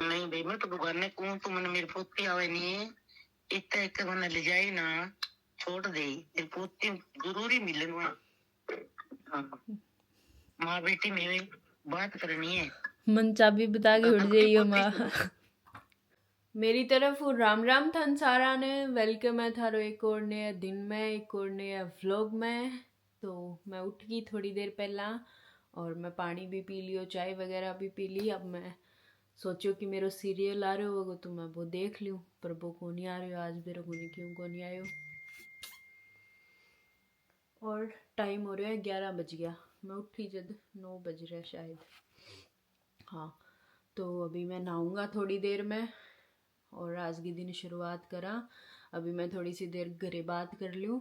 नहीं भाई मैं तो बुगाने को तू मैंने मेरी पोती आवे नहीं इतना एक मैंने ले जाई ना छोड़ दे मेरी पोती जरूरी मिलन वहाँ। हाँ माँ बेटी मेरी बात करनी है। मन चाबी बता के उठ जाइयो माँ। मेरी तरफ राम राम थन सारा ने वेलकम है थारो एक और नया दिन में एक और नया व्लॉग में। तो मैं उठ गई थोड़ी देर पहला और मैं पानी भी पी लियो चाय वगैरह भी पी ली। अब मैं सोचो कि मेरा सीरियल आ रहा होगा तो मैं वो देख लूँ पर वो को नहीं आ रही आज मेरे को नहीं क्यों को नहीं आयो। और टाइम हो रहा है 11 बज गया मैं उठी जब 9 बज रहा शायद। हाँ तो अभी मैं नहाऊंगा थोड़ी देर में और आज की दिन शुरुआत करा। अभी मैं थोड़ी सी देर घरे बात कर लूँ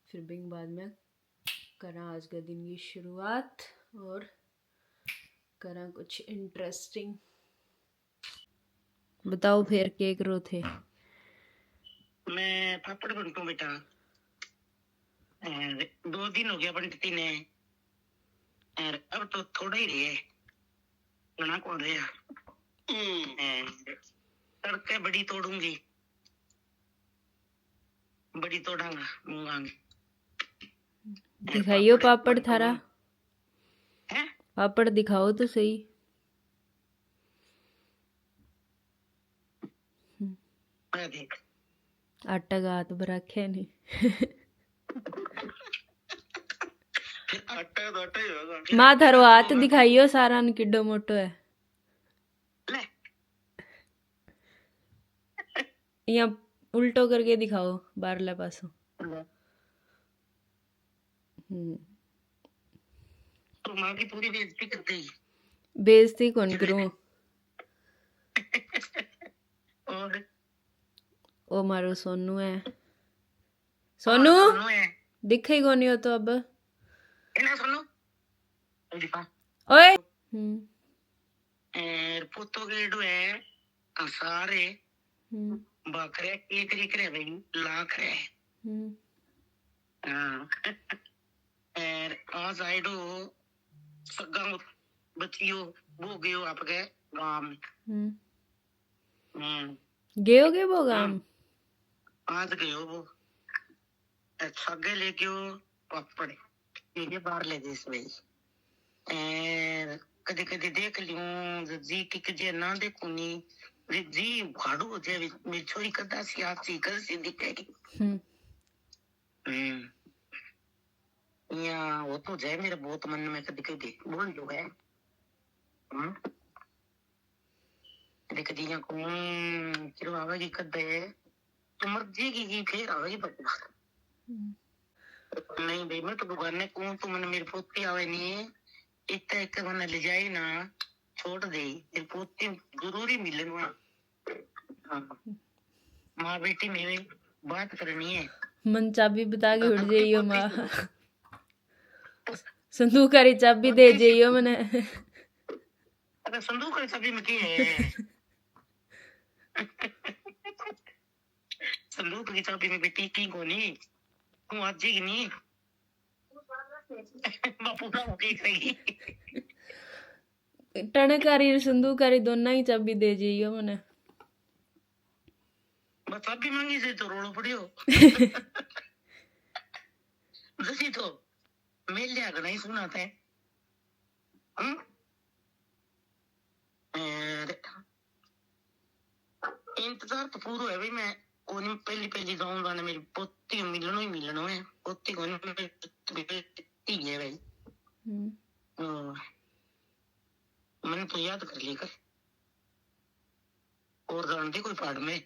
फिर बिंग बाद में करा आज का दिन की शुरुआत और करा कुछ इंटरेस्टिंग। बताओ फिर क्या करो थे। मैं पापड़ बनता हूँ बेटा 2 दिन हो गया बनती ने और अब तो थोड़ा ही रहे बना कौन रहा तड़के बड़ी तोड़ूंगी बड़ी तोड़ांगा मूंगांगी। दिखाइयो पापड़ थारा है पापड़ दिखाओ तो सही। देख आटा का हाथ बराख्या नहीं। आटा तो आटा ही होगा माँ थारो हाथ दिखाइयो सारा न किड्डो मोटो है। ले यहाँ उल्टो करके दिखाओ बारला पासों। तो माँ की पूरी बेइज्जती कर दी। बेइज्जती कौन करूं। और ओ मारो सोनू है सोनू है दिखे ही कौन हो तो अब इन्हें सुनो दिखा ओए। पुतो गेडो है सारे बकरे एक रिक रहे भाई लाख रहे हाँ और आज आइडो सगा बचियो वो गयो आपके गांव गयो के वो गांव आज गयो वो सगे ले गयो पापड़ ये बाहर ले देस भाई कदे कदे देख लियो जी की कजे ना देखो नी जी भाड़ू हो जाए मेरी छोरी कदा सी आप सी कर सी दिखेगी या वो तो जाए मेरे बहुत मन में कदी कदी बोल जो है कदी कदी या कौन किरो आवेगी कदे तो मर जाएगी फिर आवेगी बच्चा नहीं भाई मैं तो बुगाने को तो मैंने मेरी पोती आवे नहीं इतना एक मैंने ले जाई ना छोड़ दे मेरी पोती जरूरी मिलन वहाँ। हाँ माँ बेटी मेरी बात करनी है। मन चाबी बता के उठ जाइयो माँ संदूक की चाबी दे जाइयो मने। अरे संदूक की चाबी में की है संदूक की चाबी में बेटी की कोनी तू आज जी नहीं बापू का मुके करेगी टणकारी संदूकारी दोनों ही चाबी दे जाइयो मने। बस चाबी मांगी से तो रोड़ो पड़ियो जैसी तो मेल लिया नहीं सुना थे इंतजार तो पूरा है भाई मैं कोनी पहली पहली जाऊंगा ना मेरी पोती मिलनो है पोती को बेटी है भाई मैंने तो याद कर ली कर और जानती कोई पहाड़ में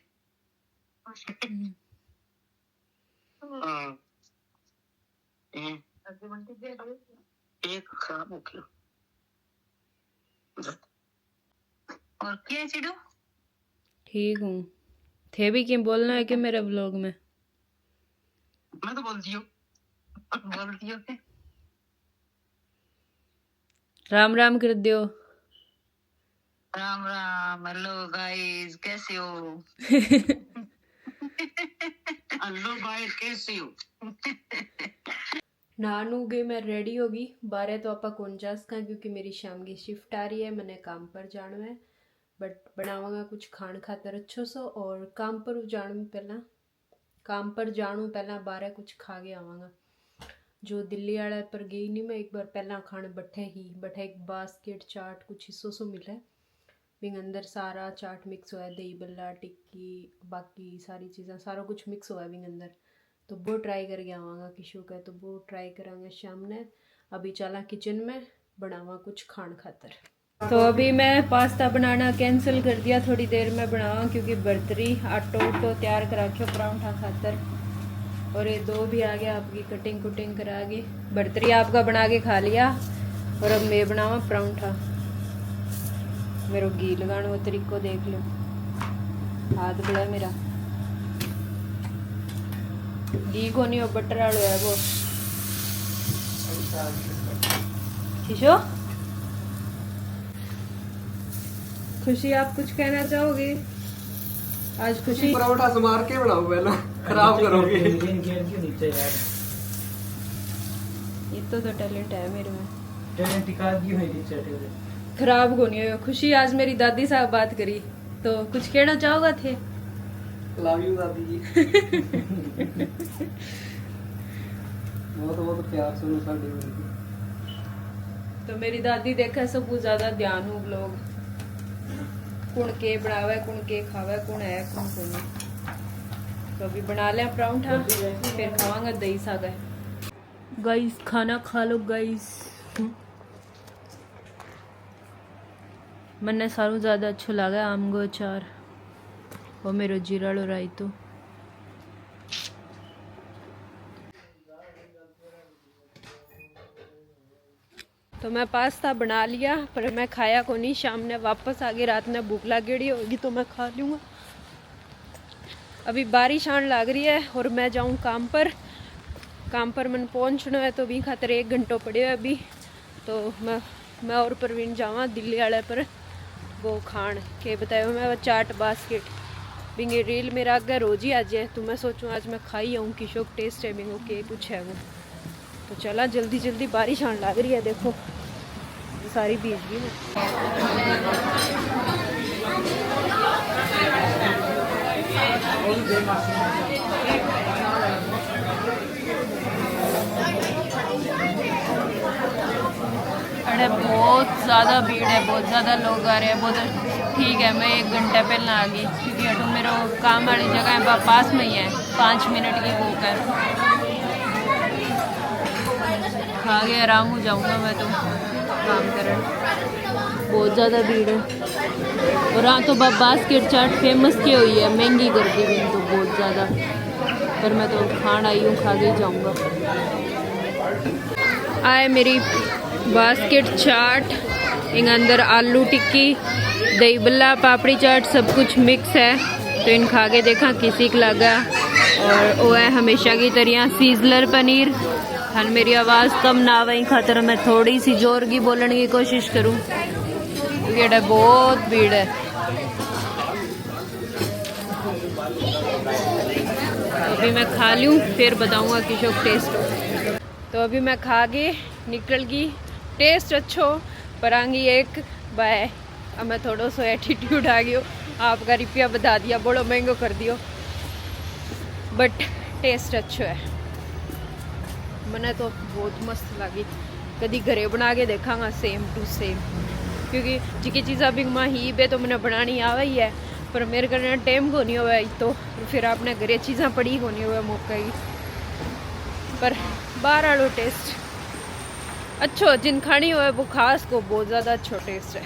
हाँ एक खराब हो गया और क्या चिड़ो ठीक हूँ थे भी क्यों बोलना है कि मेरे ब्लॉग में मैं तो बोलती हूँ राम राम कर दियो। राम राम हेलो गाइस कैसे हो हेलो गाइस कैसे हो नानू गई मैं रेडी होगी 12 तो आपा कौन जा सका क्योंकि मेरी शाम की शिफ्ट आ रही है मैंने काम पर जाना है बट बनावांगा कुछ खाण खातर अच्छो सो। और काम पर जाणू पहला बारे कुछ खा के आवांगा। जो दिल्ली वाले पर गई नहीं मैं एक बार पहला खाने बट्ठे एक बास्केट चाट कुछ हिस्सों सो मिला है। बिंग अंदर सारा चाट मिक्स हुआ है, दही बल्ला टिक्की बाकी सारी चीज़ें सारा कुछ मिक्स हुआ है बिंग अंदर। तो वो ट्राई करके आवांगा किशु का, तो वो ट्राई करांगे शाम ने। अभी चला किचन में बनावा कुछ खाण खातर। तो अभी मैं पास्ता बनाना कैंसिल कर दिया, थोड़ी देर में बनावा क्योंकि बर्तरी आटो तो तैयार करा के परांठा खातर। और ये दो भी आ गया आपकी कटिंग कुटिंग करा के। बर्तरी आपका बना के खा लिया और अब मैं बनावा परांठा। मेरे घी लगाने वो तरीको देख लो, हाथ बड़ा मेरा घी को नहीं, वो बटर आलू है वो। शिशो खुशी आप कुछ कहना चाहोगे? आज खुशी पराठा समार के बनाओ पहला, खराब करोगे। ये तो टैलेंट है मेरे में, टैलेंट टिका दी हुई है, खराब को नहीं है। खुशी आज मेरी दादी साहब बात करी, तो कुछ कहना चाहोगे थे? लव यू दादी जी। बहुत प्यार सुनो साड़ी। तो मेरी दादी देखा सब ज्यादा ध्यान हो लोग कुण के बनावे कुण के खावे कुण है कुण को नहीं। तो अभी बना लिया परांठा, फिर खावांगा दही सागा। गाइस खाना खा लो गाइस। मन्ने सारू ज्यादा अच्छा लगा आम गो अचार और मेरो जीरा लो रायतो। तो मैं पास्ता बना लिया पर मैं खाया को नहीं। शाम ने वापस आ गई, रात में भूख लागेड़ी होगी तो मैं खा लूँगा। अभी बारिश आने लग रही है और मैं जाऊँ काम पर मन पहुँचना है, तो भी खातर 1 घंटो पड़े है अभी। तो मैं और प्रवीण जावा दिल्ली वाले पर वो खान के बतायो मैं चाट बास्केट बिंगे रील मेरा आगे रोज ही आज है। तो मैं सोचूँ आज मैं खाई आऊँ कि शोक टेस्ट है बिंगो के कुछ है वो। तो चला जल्दी बारिश आने लग रही है, देखो सारी भीज गई मैं। अरे बहुत ज़्यादा भीड़ है, बहुत ज़्यादा लोग आ रहे हैं। बहुत ठीक है, मैं 1 घंटे पहले आ गई क्योंकि अटो मेरा काम वाली जगह है पास में ही है, 5 मिनट की वॉक है। खा के आराम हो जाऊंगा मैं तो काम करने। बहुत ज़्यादा भीड़ है। और हाँ तो बास्केट चाट फेमस की हुई है, महंगी कर दी भी तो बहुत ज़्यादा। पर मैं तो खान आई हूँ, खा के जाऊँगा। आए मेरी बास्केट चाट, इन अंदर आलू टिक्की दही बल्ला पापड़ी चाट सब कुछ मिक्स है। तो इन खा के देखा किसी को लगा। और वो है हमेशा की तरह सीजलर पनीर। हाँ मेरी आवाज़ कम ना आवे खातर मैं थोड़ी सी जोर की बोलने की कोशिश करूँ क्योंकि बहुत भीड़ है। तो अभी मैं खा लूँ फिर बताऊँगा कि शौक टेस्ट हो। तो अभी मैं खा के निकल गई, टेस्ट अच्छो पर आंगी एक बाय। अब मैं थोड़ा सा एटीट्यूड आ गयो, आपका रुपया बता दिया, बड़ो महंगो कर दियो, बट टेस्ट अच्छो है। मैंने तो बहुत मस्त लगी। कभी घरे बना के देखांगा सेम टू सेम, क्योंकि जिकी चीज़ अभी माँ ही बे तो मैंने बनानी आवा ही है पर मेरे करने टाइम को नहीं हुआ। तो फिर आपने घरे चीज़ें पड़ी को नहीं हुआ मौका ही। पर बाहर आलो टेस्ट अच्छो, जिन खानी हो वो खास को बहुत ज़्यादा अच्छो टेस्ट है।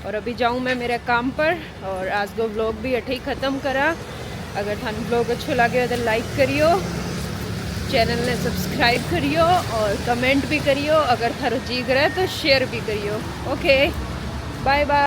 और अभी जाऊँ मैं मेरे काम पर और आज को व्लॉग भी अठे ही ख़त्म करा। अगर थान व्लॉग अच्छो लगे तो लाइक करियो, चैनल ने सब्सक्राइब करियो और कमेंट भी करियो। अगर थारो जी करे तो शेयर भी करियो। Okay bye bye.